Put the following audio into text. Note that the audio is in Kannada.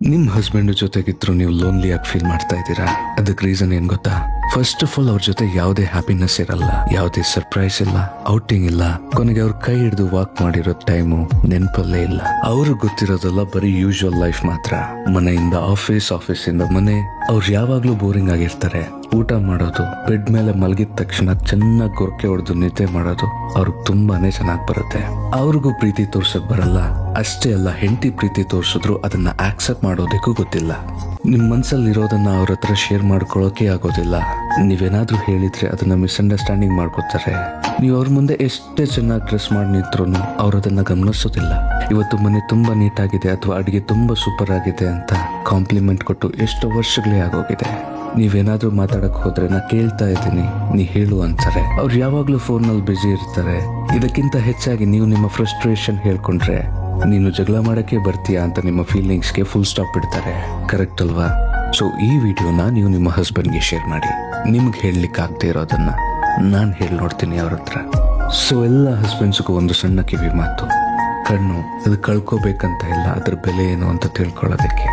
ನಿಮ್ ಹಸ್ಬೆಂಡ್ ಜೊತೆಗಿದ್ರು ನೀವು ಲೋನ್ಲಿ ಆಗಿ ಫೀಲ್ ಮಾಡ್ತಾ ಇದ್ದೀರಾ? ಅದಕ್ಕೆ ರೀಸನ್ ಏನ್ ಗೊತ್ತಾ? ಫಸ್ಟ್ ಆಫ್ ಆಲ್ ಅವ್ರ ಜೊತೆ ಯಾವುದೇ ಹ್ಯಾಪಿನೆಸ್ ಇರಲ್ಲ, ಯಾವುದೇ ಸರ್ಪ್ರೈಸ್ ಇಲ್ಲ, ಔಟಿಂಗ್ ಇಲ್ಲ, ಕೊನೆಗೆ ಅವ್ರ ಕೈ ಹಿಡಿದು ವಾಕ್ ಮಾಡಿರೋ ಟೈಮು ನೆನಪಲ್ಲೇ ಇಲ್ಲ. ಅವ್ರಿಗೆ ಗೊತ್ತಿರೋದಲ್ಲ ಬರೀ ಯೂಶುವಲ್ ಲೈಫ್ ಮಾತ್ರ. ಮನೆಯಿಂದ ಆಫೀಸ್, ಆಫೀಸಿಂದ ಮನೆ. ಅವ್ರು ಯಾವಾಗ್ಲೂ ಬೋರಿಂಗ್ ಆಗಿರ್ತಾರೆ. ಊಟ ಮಾಡೋದು, ಬೆಡ್ ಮೇಲೆ ಮಲಗಿದ ತಕ್ಷಣ ಚೆನ್ನಾಗಿ ಗೊರಕೆ ಹೊಡೆದು ನಿದ್ದೆ ಮಾಡೋದು ಅವ್ರಿಗೆ ತುಂಬಾನೇ ಚೆನ್ನಾಗಿ ಬರುತ್ತೆ. ಅವ್ರಿಗೂ ಪ್ರೀತಿ ತೋರ್ಸಕ್ ಬರಲ್ಲ. ಅಷ್ಟೇ ಅಲ್ಲ, ಹೆಂಡತಿ ಪ್ರೀತಿ ತೋರ್ಸಿದ್ರು ಅದನ್ನ ಆಕ್ಸೆಪ್ಟ್ ಮಾಡೋದಕ್ಕೂ ಗೊತ್ತಿಲ್ಲ. ನಿಮ್ ಮನ್ಸಲ್ಲಿ ಇರೋದನ್ನ ಅವ್ರ ಹತ್ರ ಶೇರ್ ಮಾಡ್ಕೊಳ್ಳೋಕೆ ಆಗೋದಿಲ್ಲ. ನೀವೇನಾದ್ರೂ ಹೇಳಿದ್ರೆ ಅದನ್ನ ಮಿಸ್ಅಂಡರ್ಸ್ಟ್ಯಾಂಡಿಂಗ್ ಮಾಡ್ಕೋತಾರೆ. ನೀವು ಅವ್ರ ಮುಂದೆ ಎಷ್ಟೇ ಚೆನ್ನಾಗಿ ಡ್ರೆಸ್ ಮಾಡಿ ನಿಂತ್ರು ಅವ್ರು ಅದನ್ನ ಗಮನಿಸೋದಿಲ್ಲ. ಇವತ್ತು ಮನೆ ತುಂಬಾ ನೀಟಾಗಿದೆ ಅಥವಾ ಅಡಿಗೆ ತುಂಬಾ ಸೂಪರ್ ಆಗಿದೆ ಅಂತ ಕಾಂಪ್ಲಿಮೆಂಟ್ ಕೊಟ್ಟು ಎಷ್ಟೋ ವರ್ಷಗಳೇ ಆಗೋಗಿದೆ. ನೀವೇನಾದ್ರೂ ಮಾತಾಡಕ್ ಹೋದ್ರೆ ನಾ ಕೇಳ್ತಾ ಇದ್ದೀನಿ, ನೀ ಹೇಳು ಅಂತಾರೆ. ಅವ್ರು ಯಾವಾಗ್ಲೂ ಫೋನ್ನಲ್ಲಿ ಬ್ಯುಸಿ ಇರ್ತಾರೆ. ಇದಕ್ಕಿಂತ ಹೆಚ್ಚಾಗಿ ನೀವು ನಿಮ್ಮ ಫ್ರಸ್ಟ್ರೇಷನ್ ಹೇಳ್ಕೊಂಡ್ರೆ ನೀನು ಜಗಳ ಮಾಡಕ್ಕೆ ಬರ್ತೀಯಾ ಅಂತ ನಿಮ್ಮ ಫೀಲಿಂಗ್ಸ್ಗೆ ಫುಲ್ ಸ್ಟಾಪ್ ಇಡ್ತಾರೆ. ಕರೆಕ್ಟ್ ಅಲ್ವಾ? ಸೊ ಈ ವಿಡಿಯೋನ ನೀವು ನಿಮ್ಮ ಹಸ್ಬೆಂಡ್ಗೆ ಶೇರ್ ಮಾಡಿ. ನಿಮ್ಗೆ ಹೇಳಲಿಕ್ಕೆ ಆಗದೆ ಇರೋದನ್ನ ನಾನು ಹೇಳಿ ನೋಡ್ತೀನಿ ಅವ್ರ ಹತ್ರ. ಸೊ ಎಲ್ಲ ಹಸ್ಬೆಂಡ್ಸ್ಗೂ ಒಂದು ಸಣ್ಣ ಕಿವಿ ಮಾತು. ಕಣ್ಣು ಅದು ಕಳ್ಕೋಬೇಕಂತ ಇಲ್ಲ, ಅದ್ರ ಬೆಲೆ ಏನು ಅಂತ ತಿಳ್ಕೊಳ್ಳೋದಕ್ಕೆ.